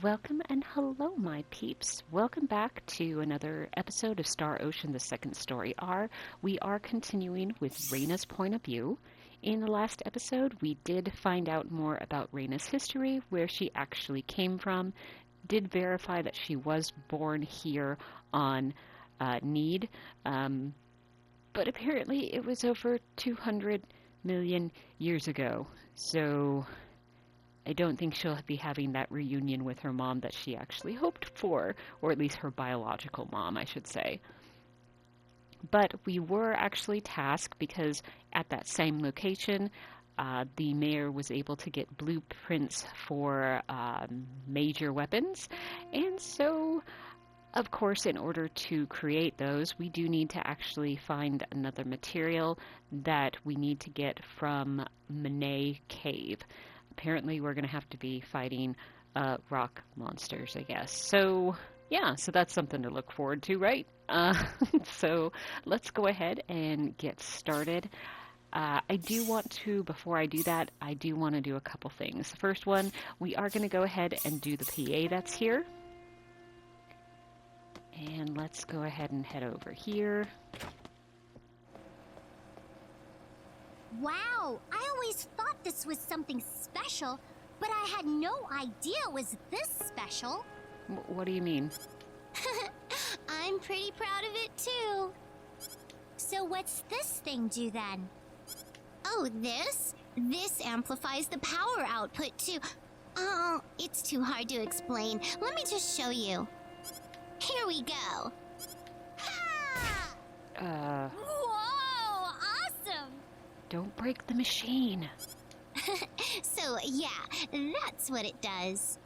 Welcome and hello, my peeps. Welcome back to another episode of Star Ocean, the second story R. We are continuing with Rena's point of view. In the last episode, we did find out more about Rena's history, where she actually came from, did verify that she was born here on Need, but apparently it was over 200 million years ago. So I don't think she'll be having that reunion with her mom that she actually hoped for, or at least her biological mom, I should say. But we were actually tasked because at that same location, the mayor was able to get blueprints for major weapons. And so, of course, in order to create those, we do need to actually find another material that we need to get from Minae Cave. Apparently we're going to have to be fighting rock monsters, I guess. So, yeah, so that's something to look forward to, right? So let's go ahead and get started. I do want to, before I do that, I do want to do a couple things. The first one, we are going to go ahead and do the PA that's here. And let's go ahead and head over here. Wow, I always thought this was something special, but I had no idea it was this special. What do you mean? I'm pretty proud of it too. So what's this thing do then? Oh, this? This amplifies the power output too. Oh, it's too hard to explain. Let me just show you. Here we go. Ha! Whoa, awesome! Don't break the machine. So, yeah, that's what it does.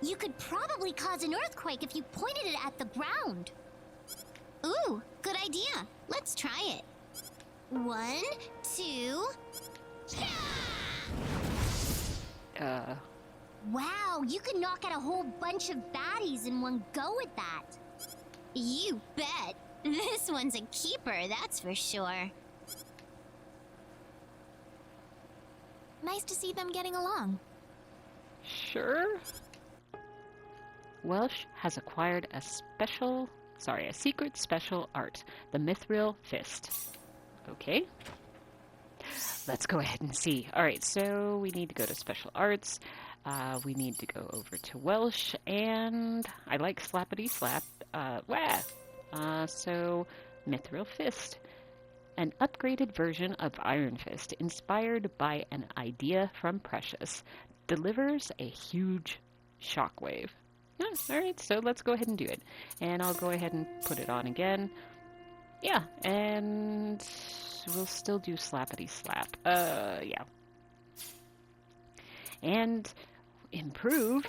You could probably cause an earthquake if you pointed it at the ground. Ooh, good idea. Let's try it. 1, 2... Wow, you could knock out a whole bunch of baddies in one go with that. You bet. This one's a keeper, that's for sure. Nice to see them getting along. Sure. Welsh has acquired a secret special art, the Mithril Fist. Okay. Let's go ahead and see. Alright, so we need to go to special arts. We need to go over to Welsh, and I like slappity slap. So Mithril Fist. An upgraded version of Iron Fist, inspired by an idea from Precious, delivers a huge shockwave. Yeah, alright, so let's go ahead and do it. And I'll go ahead and put it on again. Yeah, and we'll still do slappity slap. Yeah. And improve.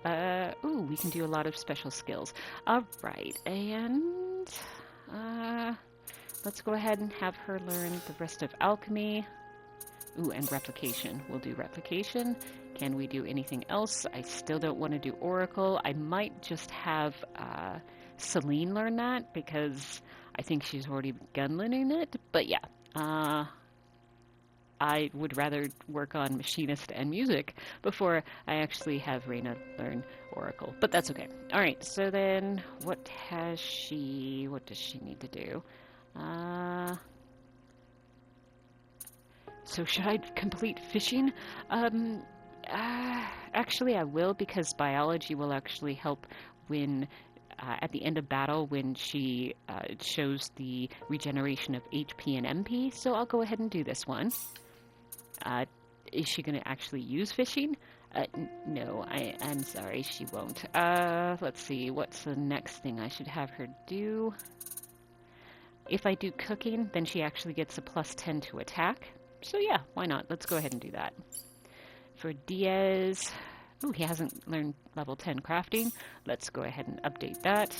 We can do a lot of special skills. Alright, and let's go ahead and have her learn the rest of alchemy. Ooh, and replication. We'll do replication. Can we do anything else? I still don't want to do oracle. I might just have Celine learn that because I think she's already begun learning it. But yeah, I would rather work on machinist and music before I actually have Rena learn oracle. But that's okay. Alright, so then what does she need to do? So should I complete fishing? Actually I will, because biology will actually help when at the end of battle when she shows the regeneration of HP and MP, so I'll go ahead and do this one. Is she going to actually use fishing? No, I'm sorry, she won't. Let's see, what's the next thing I should have her do? If I do cooking, then she actually gets a +10 to attack. So yeah, why not? Let's go ahead and do that. For Diaz, he hasn't learned level 10 crafting. Let's go ahead and update that.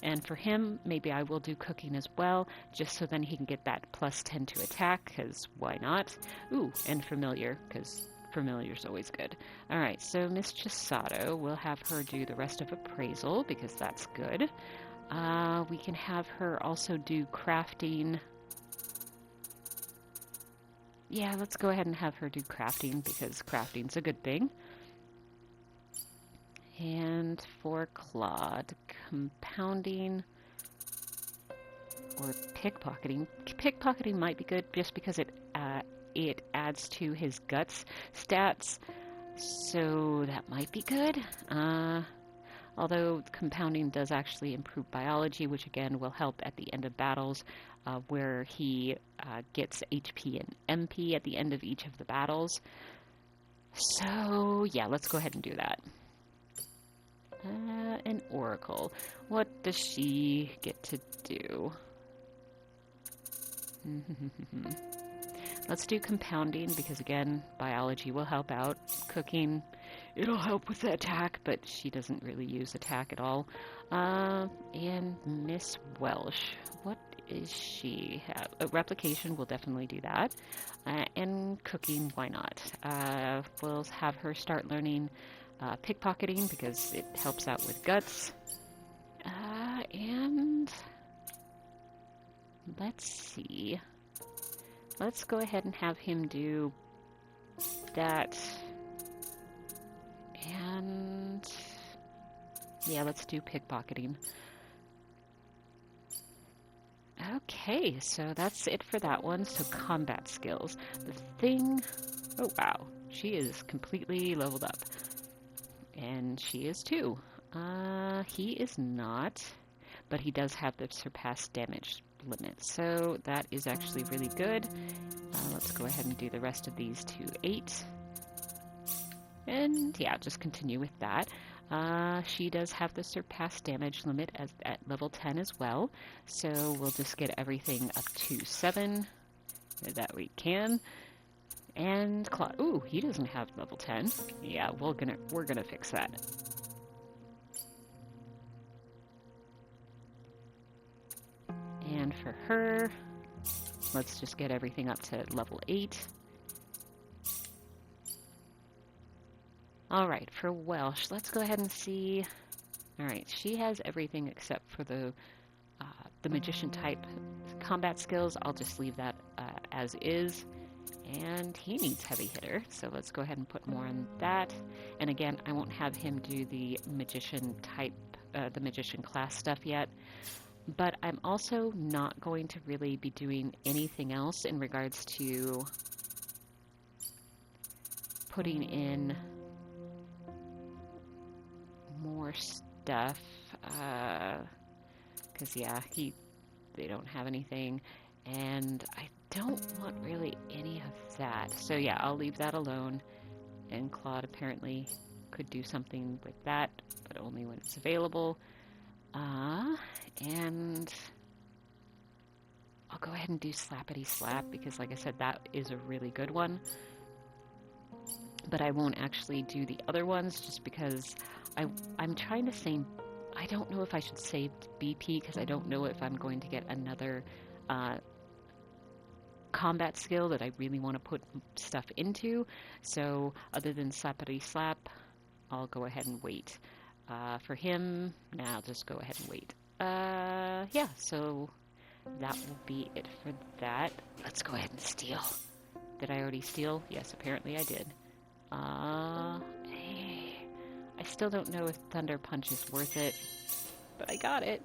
And for him, maybe I will do cooking as well, just so then he can get that +10 to attack, because why not? Ooh, and familiar, because familiar's always good. Alright, so Miss Chisato, we'll have her do the rest of appraisal, because that's good. We can have her also do crafting. Yeah, let's go ahead and have her do crafting, because crafting's a good thing. And for Claude, compounding or pickpocketing. Pickpocketing might be good just because it adds to his guts stats, so that might be good. Although compounding does actually improve biology, which again will help at the end of battles, where he gets HP and MP at the end of each of the battles. So yeah, let's go ahead and do that. An Oracle. What does she get to do? Let's do compounding because again, biology will help out. Cooking, it'll help with the attack, but she doesn't really use attack at all. And Miss Welsh, what is she have? Replication will definitely do that. And cooking, why not? We'll have her start learning pickpocketing because it helps out with guts. And let's see. Let's go ahead and have him do that. And yeah, let's do pickpocketing. Okay, so that's it for that one. So combat skills. The thing... Oh, wow. She is completely leveled up. And she is too. He is not, but he does have the surpass damage limit. So that is actually really good. Let's go ahead and do the rest of these to 8. And yeah, just continue with that. She does have the surpass damage limit at level 10 as well. So we'll just get everything up to 7 that we can. And Claude, ooh, he doesn't have level 10. Yeah, we're gonna fix that. And for her, let's just get everything up to level 8. Alright, for Welsh, let's go ahead and see. Alright, she has everything except for the Magician type combat skills. I'll just leave that as is. And he needs Heavy Hitter, so let's go ahead and put more on that. And again, I won't have him do the Magician type, the Magician class stuff yet. But I'm also not going to really be doing anything else in regards to putting in more stuff. Because, yeah, they don't have anything. And I don't want really any of that. So, yeah, I'll leave that alone. And Claude apparently could do something with that, but only when it's available. And I'll go ahead and do Slappity Slap because, like I said, that is a really good one. But I won't actually do the other ones just because I'm trying to save... I don't know if I should save BP because I don't know if I'm going to get another combat skill that I really want to put stuff into. So other than Slappity Slap, I'll go ahead and wait. For him, now I'll just go ahead and wait. Yeah, so that will be it for that. Let's go ahead and steal. Did I already steal? Yes, apparently I did. Hey, I still don't know if Thunder Punch is worth it, but I got it.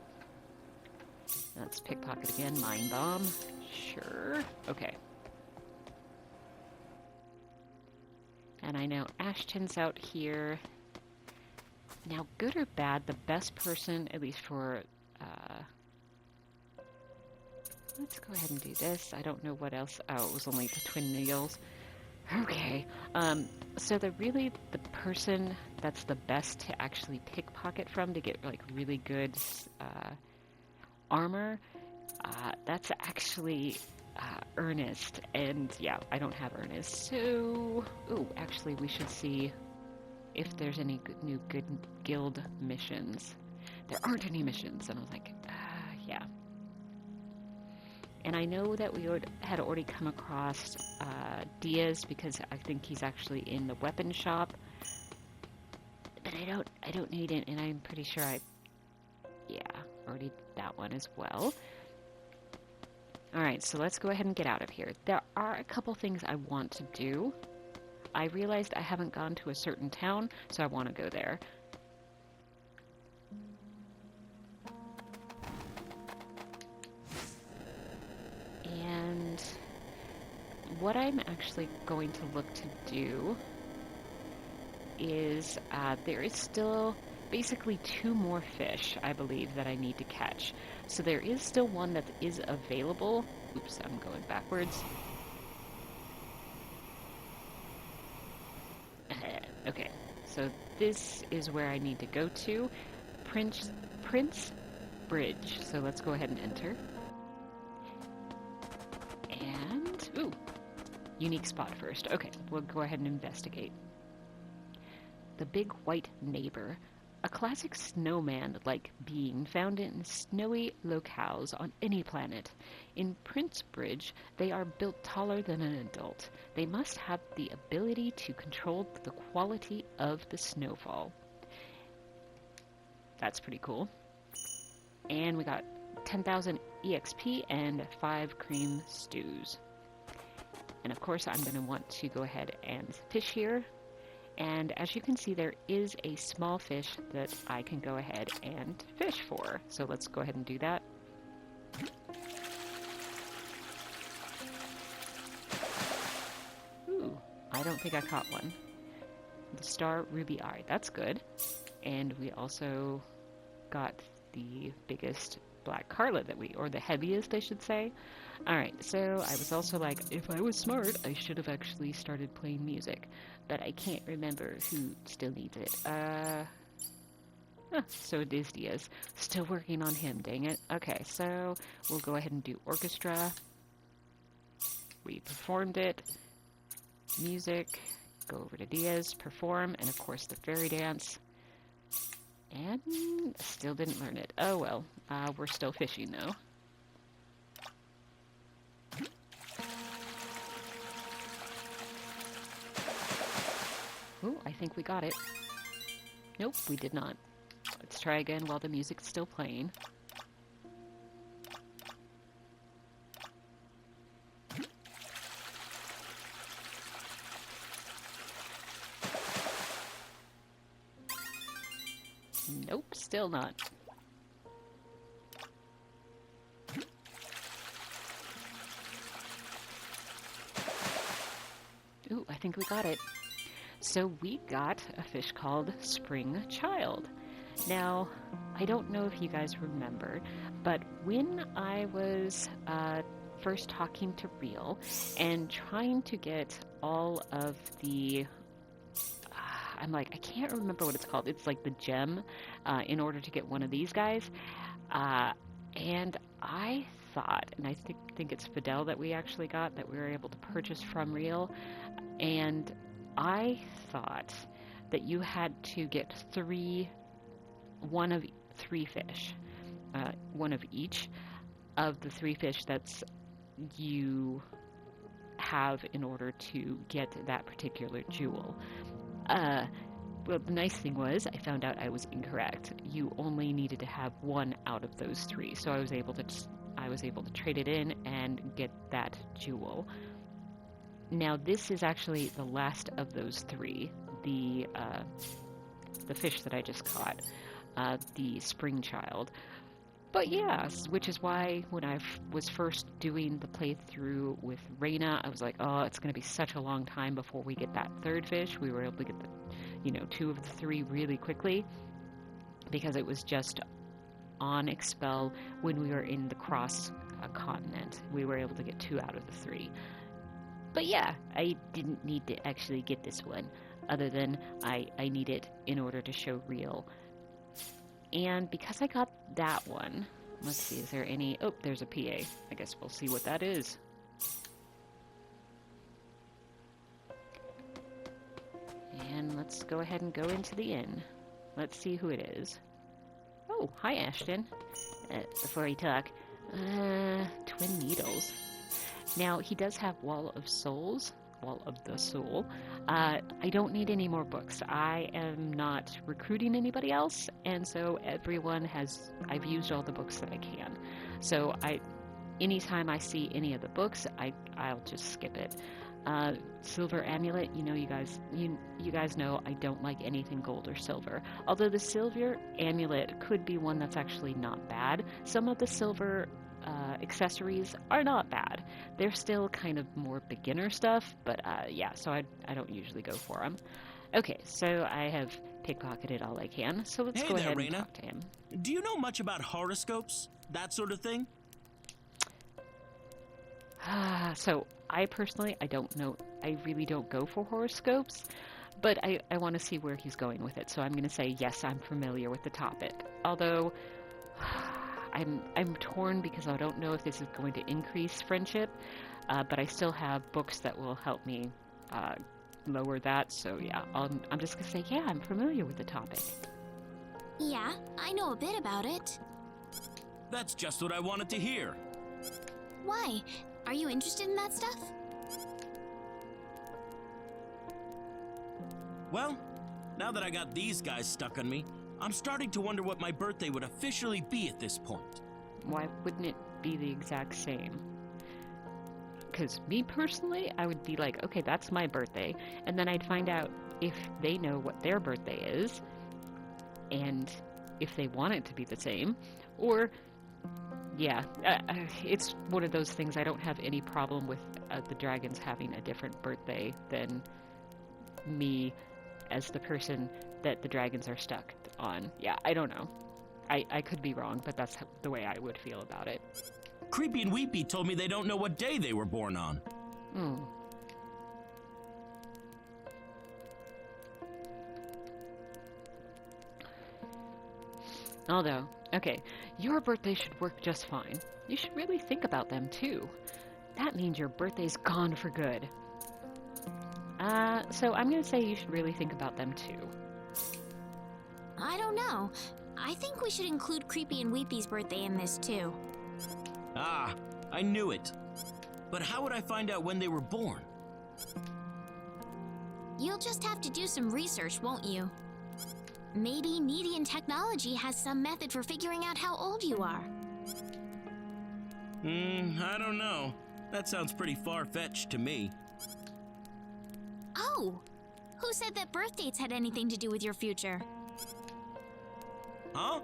Let's pickpocket again. Mind Bomb. Sure. Okay. And I know Ashton's out here. Now, good or bad, the best person, at least for... let's go ahead and do this. I don't know what else. Oh, it was only the twin needles. Okay. So the person that's the best to actually pickpocket from to get like really good armor, that's actually Ernest. And yeah, I don't have Ernest. So, ooh, actually we should see if there's any new good guild missions. There aren't any missions. And I was like, yeah. And I know that we had already come across Diaz because I think he's actually in the weapon shop. But I don't need it, and I'm pretty sure already did that one as well. Alright, so let's go ahead and get out of here. There are a couple things I want to do. I realized I haven't gone to a certain town, so I want to go there. what I'm actually going to look to do is there is still basically 2 more fish, I believe, that I need to catch. So there is still one that is available. Oops, I'm going backwards. Okay, so this is where I need to go to. Prince Bridge. So let's go ahead and enter. And, ooh, unique spot first. Okay, we'll go ahead and investigate. The Big White Neighbor. A classic snowman-like being found in snowy locales on any planet. In Prince Bridge, they are built taller than an adult. They must have the ability to control the quality of the snowfall. That's pretty cool. And we got 10,000 EXP and 5 cream stews. And of course, I'm going to want to go ahead and fish here. And as you can see, there is a small fish that I can go ahead and fish for. So let's go ahead and do that. Ooh, I don't think I caught one. The star ruby eye, that's good. And we also got the biggest black carlet or the heaviest, I should say. Alright, so I was also like, if I was smart, I should have actually started playing music. But I can't remember who still needs it. So it is Diaz. Still working on him, dang it. Okay, so we'll go ahead and do orchestra. We performed it. Music. Go over to Diaz, perform, and of course the fairy dance. And still didn't learn it. Oh well, we're still fishing though. Ooh, I think we got it. Nope, we did not. Let's try again while the music's still playing. Nope, still not. Ooh, I think we got it. So we got a fish called Spring Child. Now, I don't know if you guys remember, but when I was first talking to Real and trying to get all of the I'm like, I can't remember what it's called. It's like the gem in order to get one of these guys. And I thought, and I think it's Fidel that we actually got, that we were able to purchase from Real. And I thought that you had to get one of 3 fish. One of each of the 3 fish that's you have in order to get that particular jewel. Well, the nice thing was I found out I was incorrect. You only needed to have 1 out of those 3, so I was able to trade it in and get that jewel. Now this is actually the last of those 3, the fish that I just caught, the Spring Child. But yeah, which is why when I was first doing the playthrough with Rena, I was like, oh, it's going to be such a long time before we get that 3rd fish. We were able to get 2 of the 3 really quickly because it was just on Expel when we were in the cross continent. We were able to get 2 out of the 3. But yeah, I didn't need to actually get this one, other than I need it in order to show Real. And because I got that one, let's see, is there any... Oh, there's a PA. I guess we'll see what that is. And let's go ahead and go into the inn. Let's see who it is. Oh, hi, Ashton. Before you talk, Twin Needles. Now, he does have Wall of Souls. Wall of the Soul. I don't need any more books. I am not recruiting anybody else, and so I've used all the books that I can. So anytime I see any of the books, I'll just skip it. Silver Amulet, you guys know I don't like anything gold or silver. Although the Silver Amulet could be one that's actually not bad. Some of the silver accessories are not bad. They're still kind of more beginner stuff, but yeah, so I don't usually go for them. Okay, so I have pickpocketed all I can, so let's Hey go there, ahead and Rena. talk to him. Do you know much about horoscopes? That sort of thing? So I personally, I don't know. I really don't go for horoscopes, but I want to see where he's going with it. So I'm going to say yes, I'm familiar with the topic. Although I'm torn because I don't know if this is going to increase friendship, but I still have books that will help me lower that. So yeah, I'm just going to say yeah, I'm familiar with the topic. Yeah, I know a bit about it. That's just what I wanted to hear. Why? Are you interested in that stuff? Well, now that I got these guys stuck on me, I'm starting to wonder what my birthday would officially be at this point. Why wouldn't it be the exact same? Because me personally, I would be like, okay, that's my birthday, and then I'd find out if they know what their birthday is, and if they want it to be the same, or yeah, it's one of those things. I don't have any problem with the dragons having a different birthday than me as the person that the dragons are stuck on. Yeah, I don't know. I could be wrong, but that's the way I would feel about it. Creepy and Weepy told me they don't know what day they were born on. Hmm. Although, okay, your birthday should work just fine. You should really think about them, too. That means your birthday's gone for good. So I'm gonna say you should really think about them, too. I don't know. I think we should include Creepy and Weepy's birthday in this, too. Ah, I knew it. But how would I find out when they were born? You'll just have to do some research, won't you? Maybe Median Technology has some method for figuring out how old you are. I don't know. That sounds pretty far-fetched to me. Oh! Who said that birth dates had anything to do with your future? Huh?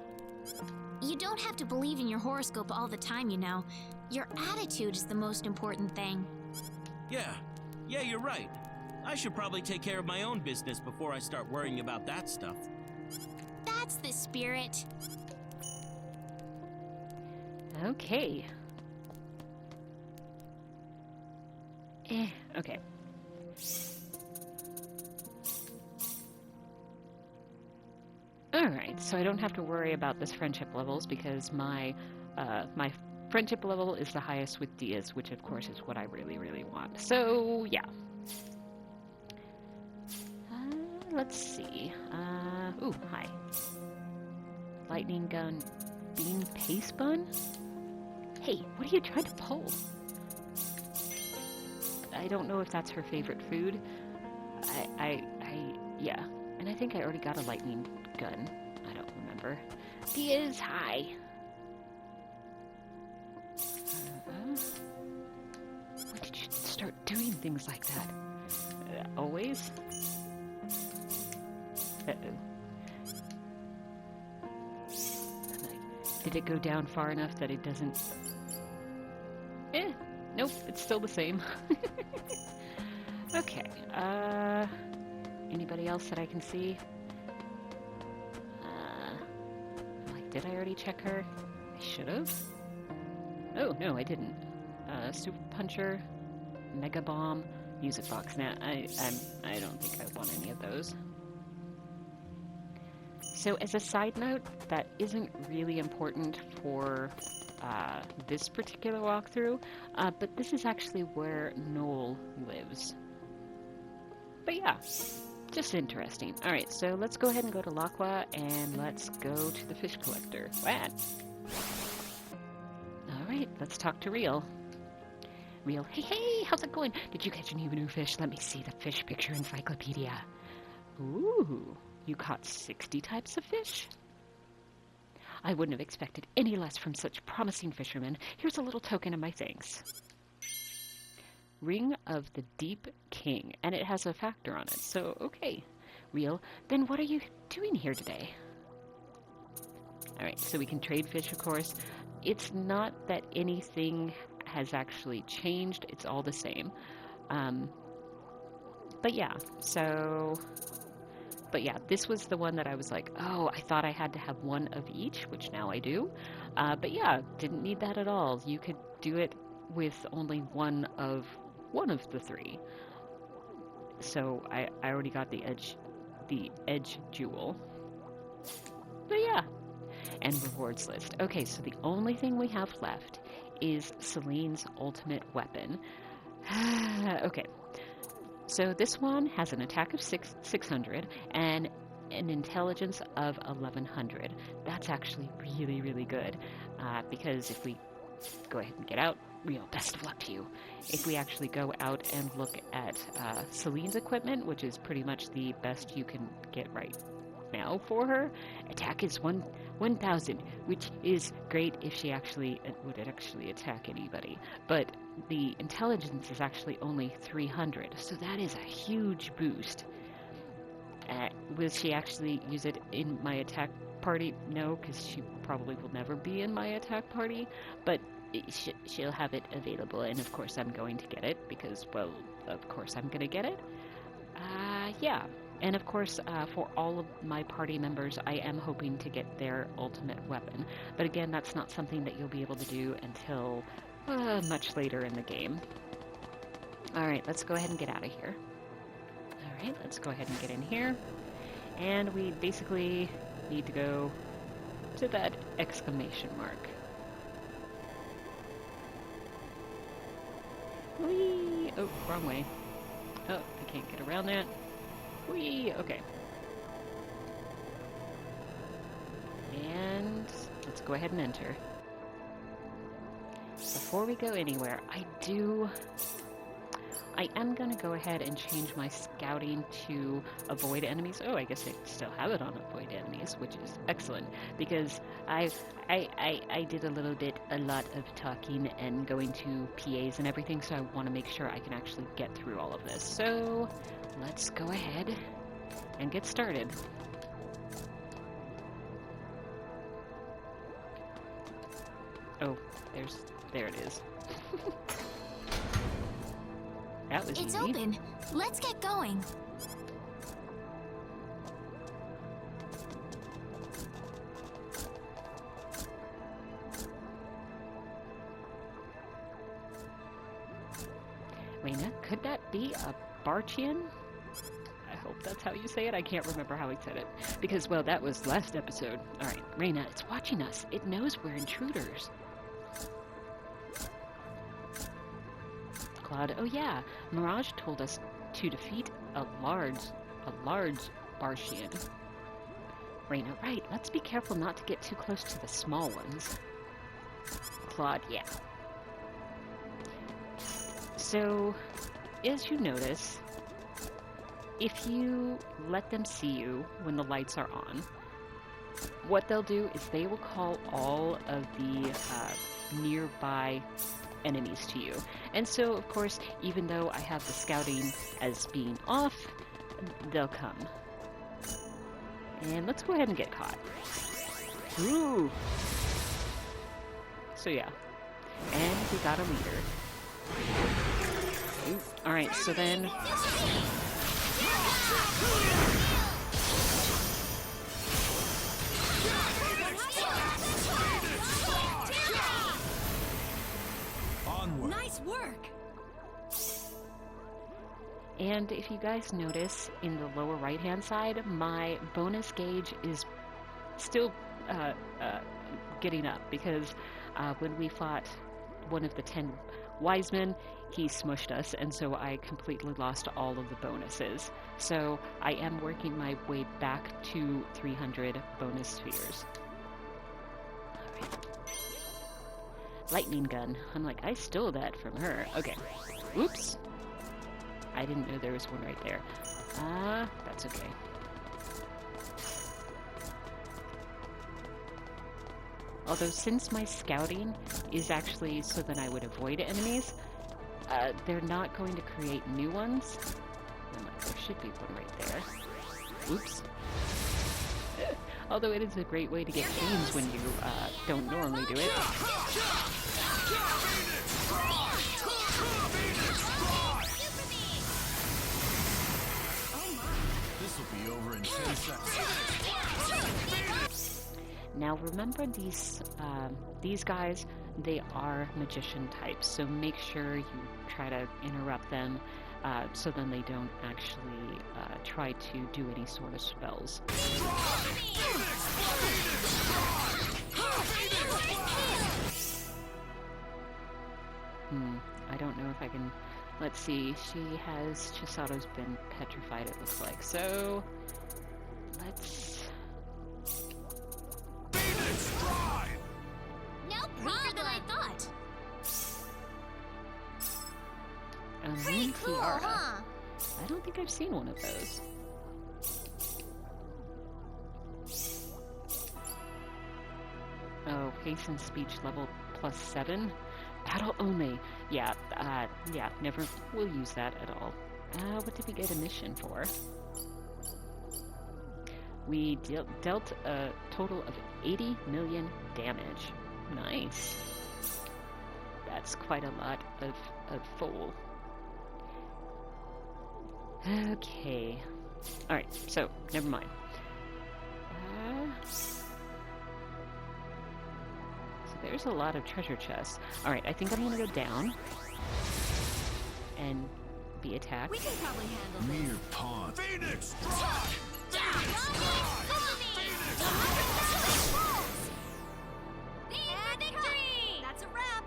You don't have to believe in your horoscope all the time, you know. Your attitude is the most important thing. Yeah, you're right. I should probably take care of my own business before I start worrying about that stuff. That's the spirit. Okay. Okay. Alright, so I don't have to worry about this friendship levels because my friendship level is the highest with Diaz, which of course is what I really, really want. So, yeah. Let's see. Ooh, hi. Lightning gun, bean paste bun? Hey, what are you trying to pull? I don't know if that's her favorite food. Yeah. And I think I already got a lightning gun. I don't remember. Diaz, hi. When did you start doing things like that? Always? Uh-oh. Did it go down far enough that it doesn't... Nope, it's still the same. Okay, anybody else that I can see? Did I already check her? I should have. Oh, no, I didn't. Super Puncher, Mega Bomb, Music Box. Now, I don't think I want any of those. So, as a side note, that isn't really important for this particular walkthrough, but this is actually where Noel lives. But yeah, just interesting. Alright, so let's go ahead and go to Laqua, and let's go to the fish collector. What? Alright, let's talk to Real. Real, hey, how's it going? Did you catch any new fish? Let me see the fish picture encyclopedia. Ooh, you caught 60 types of fish? I wouldn't have expected any less from such promising fishermen. Here's a little token of my thanks. Ring of the Deep King, and it has a factor on it, so okay. Real, then what are you doing here today? Alright, so we can trade fish, of course. it's not that anything has actually changed. It's all the same. But yeah, this was the one that I was like, oh, I thought I had to have one of each, which now I do. But yeah, didn't need that at all. You could do it with only one of the three. So I already got the edge jewel. But yeah, and rewards list. Okay, so the only thing we have left is Celine's ultimate weapon. Okay, so this one has an attack of 600 and an intelligence of 1100. That's actually really, really good, because if we go ahead and get out, best of luck to you. If we actually go out and look at Celine's equipment, which is pretty much the best you can get right now for her, attack is 1000, which is great if she actually would attack anybody. But the intelligence is actually only 300, so that is a huge boost. Will she actually use it in my attack party? No, because she probably will never be in my attack party, but she'll have it available, and of course I'm going to get it, because, well, of course I'm going to get it. Yeah. And of course, for all of my party members, I am hoping to get their ultimate weapon. But again, that's not something that you'll be able to do until much later in the game. Alright, let's go ahead and get out of here. Alright, let's go ahead and get in here. And we basically need to go to that exclamation mark. Whee! Oh, wrong way. Oh, I can't get around that. Whee! Okay. And let's go ahead and enter. Before we go anywhere, I am going to go ahead and change my scouting to avoid enemies. Oh, I guess I still have it on avoid enemies, which is excellent, because I did a lot of talking and going to PAs and everything, so I want to make sure I can actually get through all of this. So let's go ahead and get started. Oh, there it is. That was It's easy. open. Let's get going. Rena, could that be a Barchian? I hope that's how you say it. I can't remember how he said it. Because, well, that was last episode. Alright, Rena, it's watching us. It knows we're intruders. Claude, oh yeah, Mirage told us to defeat a large Barchian. Rena, right, let's be careful not to get too close to the small ones. Claude, yeah. So, as you notice, if you let them see you when the lights are on, what they'll do is they will call all of the nearby enemies to you. And so, of course, even though I have the scouting as being off, they'll come. And let's go ahead and get caught. Ooh! So yeah. And we got a leader. Alright, so then... Onward. Nice work! And if you guys notice, in the lower right-hand side, my bonus gauge is still getting up, because when we fought one of the 10 wise men, he smushed us, and so I completely lost all of the bonuses. So I am working my way back to 300 bonus spheres. Alright. Lightning gun. I'm like, I stole that from her. Okay. Oops. I didn't know there was one right there. That's okay. Although, since my scouting is actually so that I would avoid enemies, they're not going to create new ones. There should be one right there. Oops. Although it is a great way to get chains when you don't normally do it. This will be over in 10 seconds. Now remember these guys, they are magician types, so make sure you try to interrupt them so then they don't actually try to do any sort of spells. I don't know if I can... Let's see, Chisato's been petrified, it looks like, so let's... No problem. Than I thought. Pretty cool, huh? I don't think I've seen one of those. Oh, pace and speech level +7. Battle only. Yeah, never will use that at all. What did we get a mission for? We dealt a total of 80 million damage. Nice. That's quite a lot of foal. Okay. Alright, so, never mind. So there's a lot of treasure chests. Alright, I think I'm gonna go down and be attacked. We can probably handle this. Mere pawn. Phoenix, drive! Victory! That's a wrap.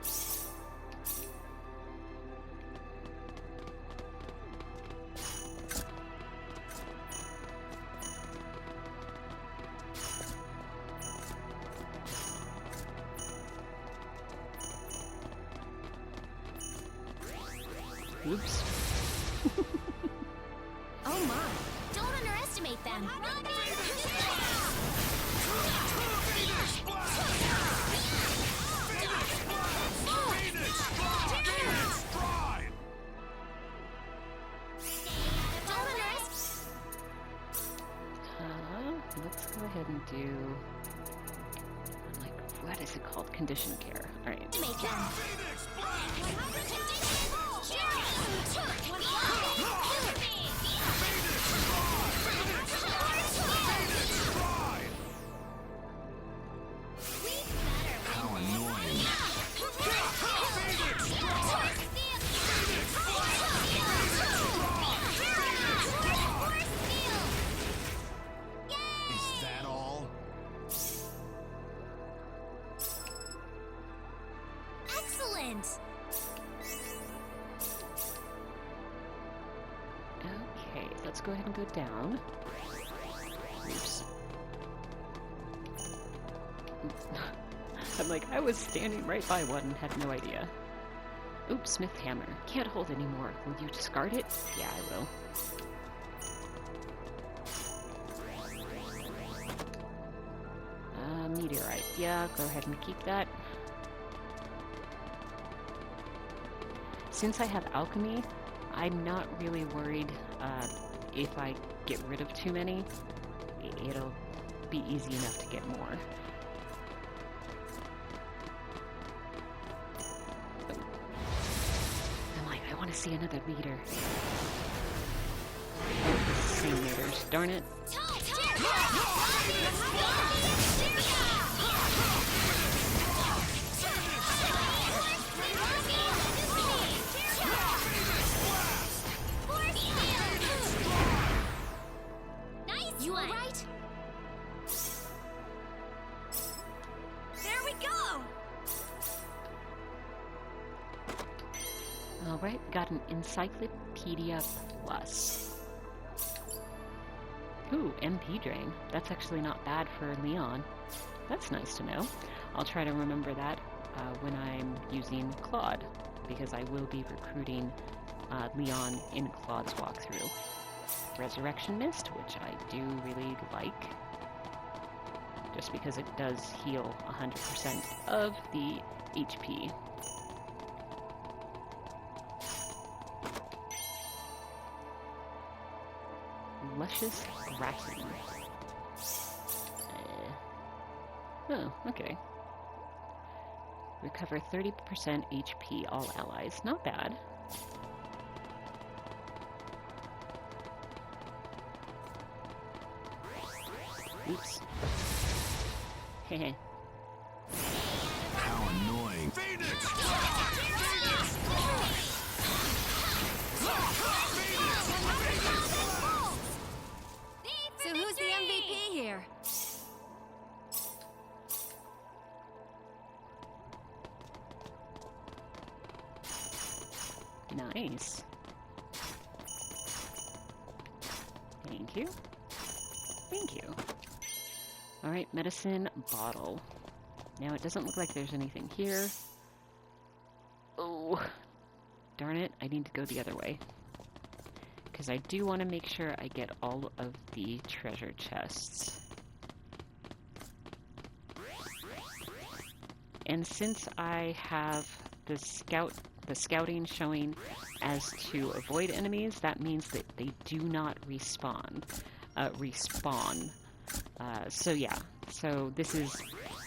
Oops. Oh my! Don't underestimate them. Let's go ahead and do, like, what is it called? Condition care. All right. Make them. How annoying. Is that all? Excellent. Okay, let's go ahead and go down. Oops. I'm like, I was standing right by one and had no idea. Oops, Smith hammer. Can't hold anymore. Will you discard it? Yeah, I will. Meteorite. Yeah, go ahead and keep that. Since I have alchemy, I'm not really worried if I get rid of too many. It'll be easy enough to get more. I'm like, I want to see another leader. Same leaders, darn it. Nice. You all right? There we go. Alright, got an Encyclopedia Plus. Ooh, MP Drain. That's actually not bad for Leon. That's nice to know. I'll try to remember that when I'm using Claude, because I will be recruiting Leon in Claude's walkthrough. Resurrection Mist, which I do really like, just because it does heal 100% of the HP. Luscious Gratin. Oh, okay. Recover 30% HP, all allies. Not bad. Oops. Hehe. How annoying. Phoenix! So who's the MVP here? Nice. Thank you. Thank you. Alright, medicine bottle. Now it doesn't look like there's anything here. Oh, darn it, I need to go the other way. Because I do want to make sure I get all of the treasure chests. And since I have the scouting showing as to avoid enemies, that means that they do not respawn. So yeah, so this is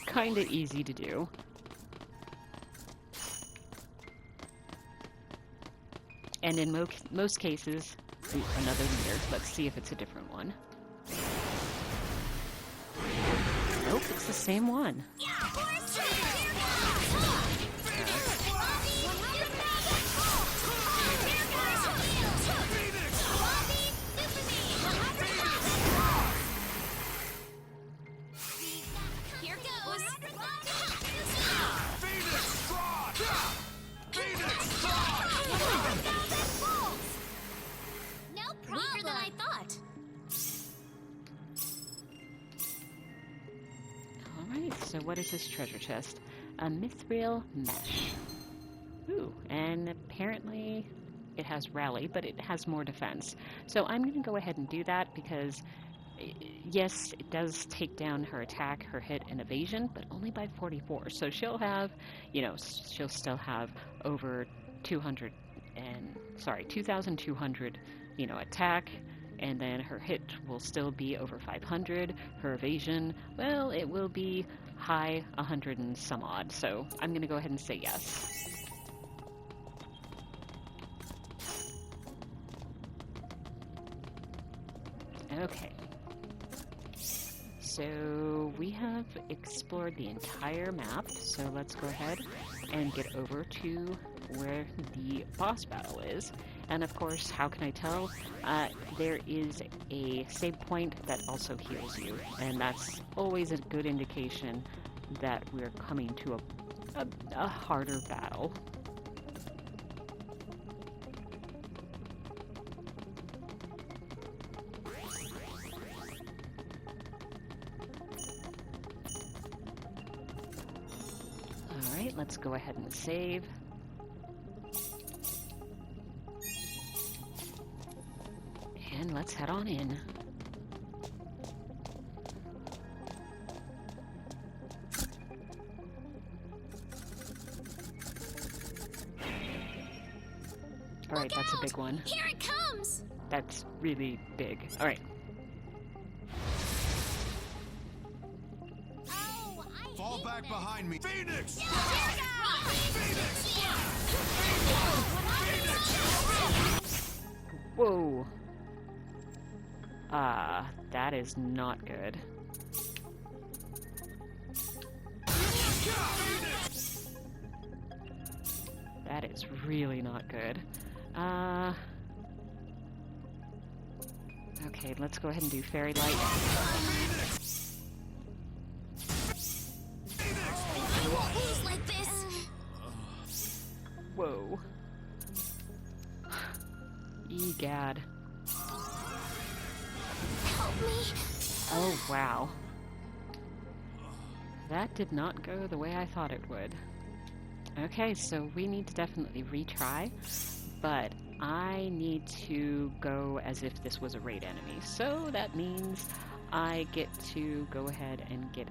kind of easy to do. And in most cases, ooh, another leader. Let's see if it's a different one. Nope, it's the same one. So what is this treasure chest? A mithril mesh. Ooh, and apparently it has rally, but it has more defense. So I'm going to go ahead and do that because, yes, it does take down her attack, her hit, and evasion, but only by 44. So she'll have, she'll still have over 2,200, attack. And then her hit will still be over 500. Her evasion, well, it will be high 100 and some odd. So I'm going to go ahead and say yes. Okay. So we have explored the entire map. So let's go ahead and get over to where the boss battle is. And of course, how can I tell? There is a save point that also heals you, and that's always a good indication that we're coming to a harder battle. Alright, let's go ahead and save. And let's head on in. Alright, that's a big one. Here it comes! That's really big. Alright. Oh, I Fall hate back this. behind me. Phoenix! Whoa. That is not good. That is really not good. Okay, let's go ahead and do Fairy Light. Who's like this? Whoa. Egad. Help me. Oh, wow. That did not go the way I thought it would. Okay, so we need to definitely retry, but I need to go as if this was a raid enemy. So that means I get to go ahead and get...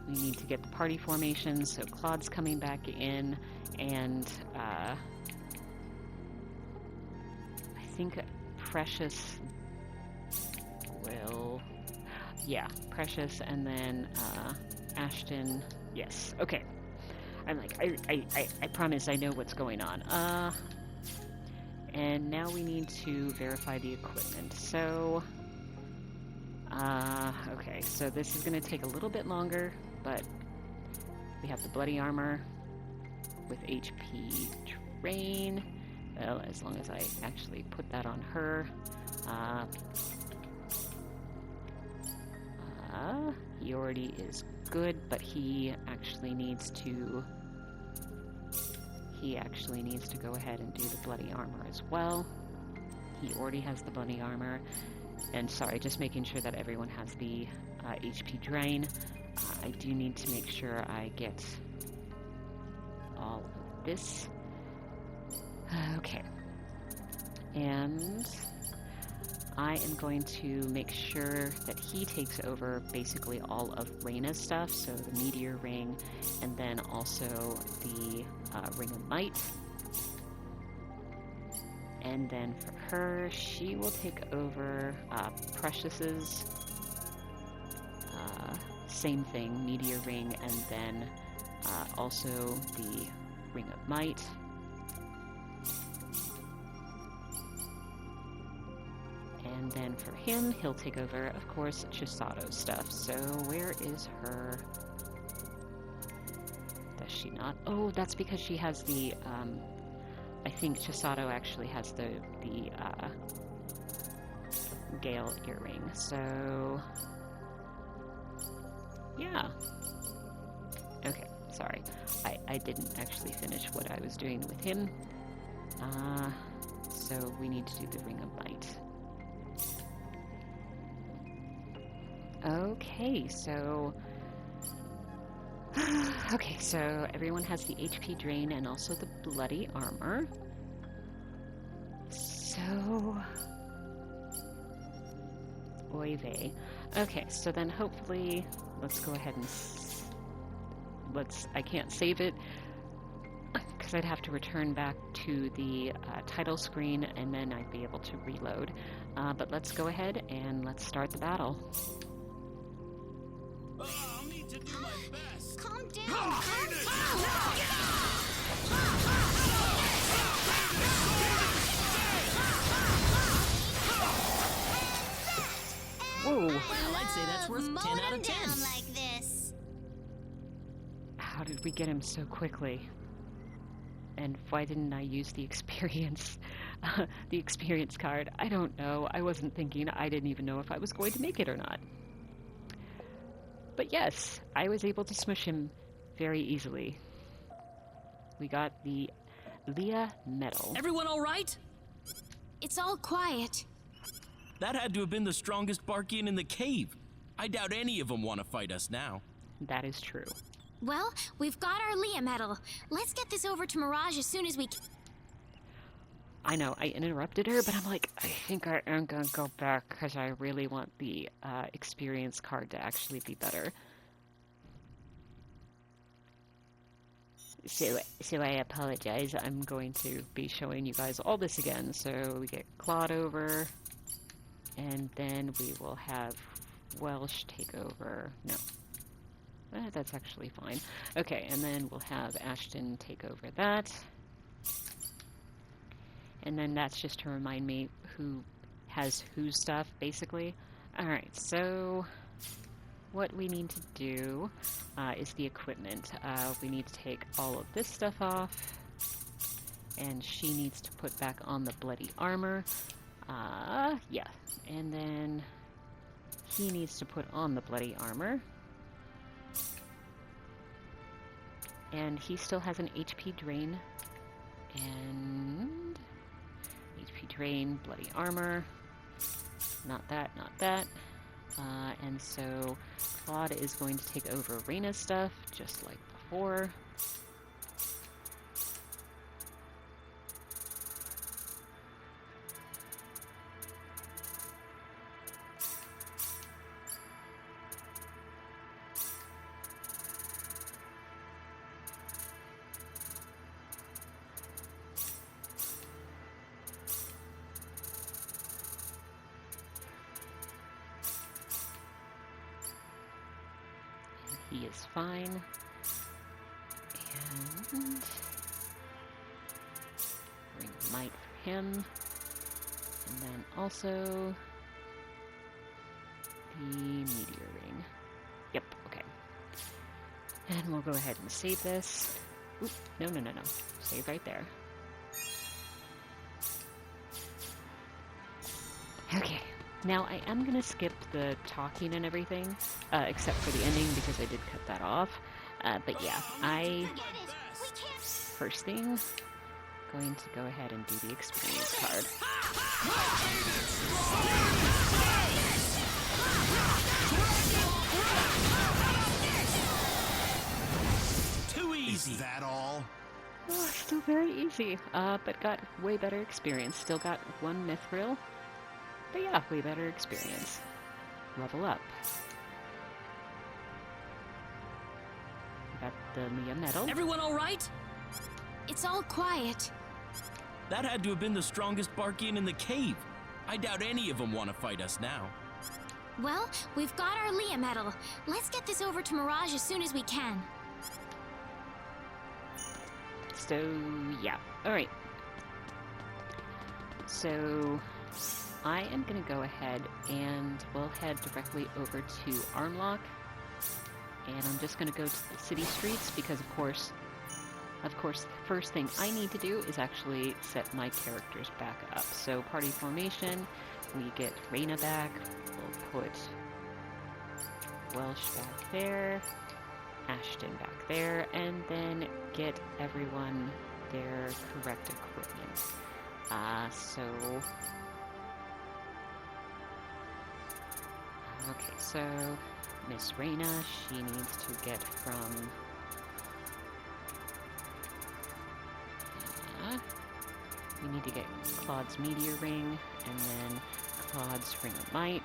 we need to get the party formation, so Claude's coming back in, and I think Precious will... Yeah, Precious, and then Ashton. Yes. Okay. I'm like, I promise I know what's going on. And now we need to verify the equipment. So, okay, so this is going to take a little bit longer, but we have the bloody armor with HP drain. Well, as long as I actually put that on her. He already is good, but he actually needs to go ahead and do the bloody armor as well. He already has the bloody armor. And sorry, just making sure that everyone has the HP drain. I do need to make sure I get all of this. Okay. And I am going to make sure that he takes over basically all of Rena's stuff, so the meteor ring, and then also the ring of might. And then for her, she will take over Precious's same thing, meteor ring, and then also the ring of might. And then for him, he'll take over, of course, Chisato's stuff. So where is her? Does she not? Oh, that's because she has the, I think Chisato actually has the Gale earring. So, yeah. Okay, sorry. I didn't actually finish what I was doing with him. So we need to do the ring of might. Okay, so everyone has the HP drain and also the bloody armor. So oy vey. Okay, so then hopefully let's go ahead and I can't save it because I'd have to return back to the title screen and then I'd be able to reload. But let's go ahead and let's start the battle. I'll need to do my best. Calm down. Calm down. Whoa! Well, I'd say that's worth 10 out of 10. Down like this. How did we get him so quickly? And why didn't I use the experience card? I don't know. I wasn't thinking. I didn't even know if I was going to make it or not. But yes, I was able to smush him very easily. We got the Leah medal. Everyone all right? It's all quiet. That had to have been the strongest Barkian in the cave. I doubt any of them want to fight us now. That is true. Well, we've got our Leah medal. Let's get this over to Mirage as soon as we can. I know, I interrupted her, but I'm like, I think I am gonna go back because I really want the experience card to actually be better. So I apologize. I'm going to be showing you guys all this again. So we get Claude over, and then we will have Welsh take over. No. That's actually fine. Okay, and then we'll have Ashton take over that. And then that's just to remind me who has whose stuff, basically. Alright, so what we need to do is the equipment. We need to take all of this stuff off. And she needs to put back on the bloody armor. Yeah. And then he needs to put on the bloody armor. And he still has an HP drain. And HP drain, bloody armor. Not that, not that. And so Claude is going to take over Rena's stuff, just like before. E is fine. And Ring of Might for him. And then also the Meteor Ring. Yep, okay. And we'll go ahead and save this. Oop, no. Save right there. Okay. Now, I am going to skip the talking and everything, except for the ending, because I did cut that off. But yeah, first thing, going to go ahead and do the experience card. Too easy. Is that all? Oh, still very easy, but got way better experience. Still got 1 Mithril. But yeah, way better experience. Level up. Got the Mia medal. Everyone all right? It's all quiet. That had to have been the strongest Barkian in the cave. I doubt any of them want to fight us now. Well, we've got our Leah medal. Let's get this over to Mirage as soon as we can. So, yeah. Alright. So, I am going to go ahead and we'll head directly over to Armlock. And I'm just going to go to the city streets because, of course, the first thing I need to do is actually set my characters back up. So, party formation, we get Rena back. We'll put Welsh back there, Ashton back there, and then get everyone their correct equipment. Okay, so Miss Rena, she needs to get from we need to get Claude's Meteor Ring and then Claude's Ring of Might.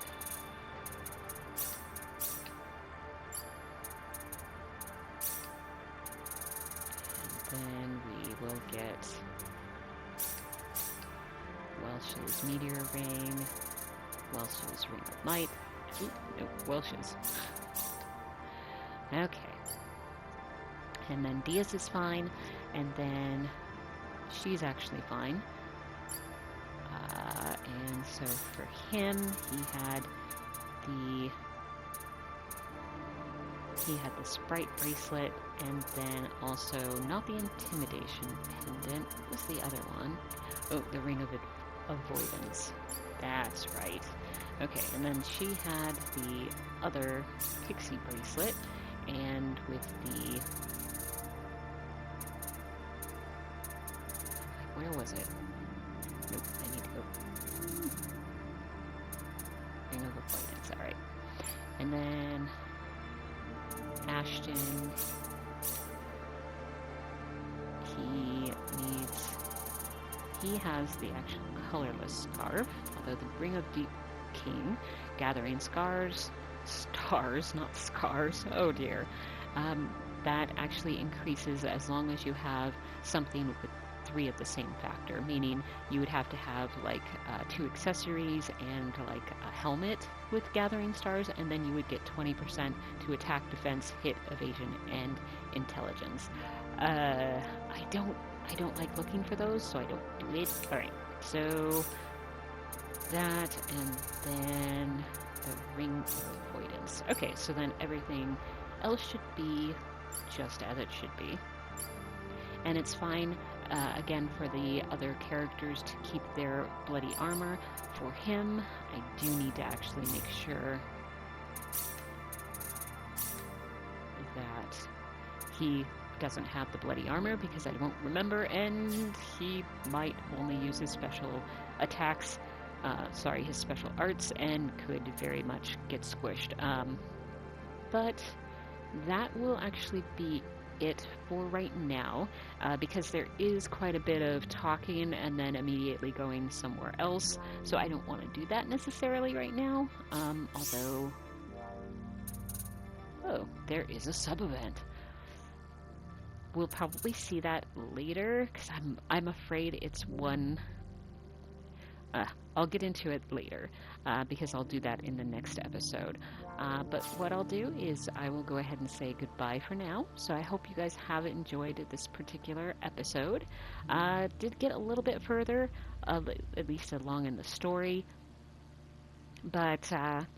And then we will get Welsh's Meteor Ring, Welsh's Ring of Might. Ooh, no, Welsh's. Okay. And then Diaz is fine, and then she's actually fine. And so for him, he had the Sprite bracelet, and then also not the Intimidation pendant. What was the other one? Oh, the Ring of Avoidance. That's right. Okay, and then she had the other Pixie bracelet, and with the... Where was it? Nope, I need to go... Ring of Avoidance, alright. And then... Ashton... He has the actual colorless scarf, although the Ring of Deep King, gathering stars, not scars, oh dear, that actually increases as long as you have something with 3 of the same factor, meaning you would have to have like 2 accessories and like a helmet with gathering stars, and then you would get 20% to attack, defense, hit, evasion, and intelligence. I don't like looking for those, so I don't do it. Alright, so that, and then the Ring of Avoidance. Okay, so then everything else should be just as it should be. And it's fine, again, for the other characters to keep their bloody armor. For him, I do need to actually make sure that he doesn't have the bloody armor, because I won't remember, and he might only use his special attacks, his special arts, and could very much get squished. But that will actually be it for right now, because there is quite a bit of talking and then immediately going somewhere else, so I don't want to do that necessarily right now, although... Oh, there is a sub-event. We'll probably see that later, because I'm afraid it's one... I'll get into it later, because I'll do that in the next episode. But what I'll do is I will go ahead and say goodbye for now. So I hope you guys have enjoyed this particular episode. Did get a little bit further, at least along in the story. But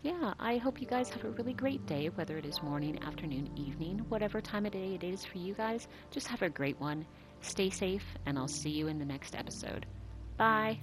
yeah, I hope you guys have a really great day, whether it is morning, afternoon, evening, whatever time of day it is for you guys. Just have a great one. Stay safe, and I'll see you in the next episode. Bye.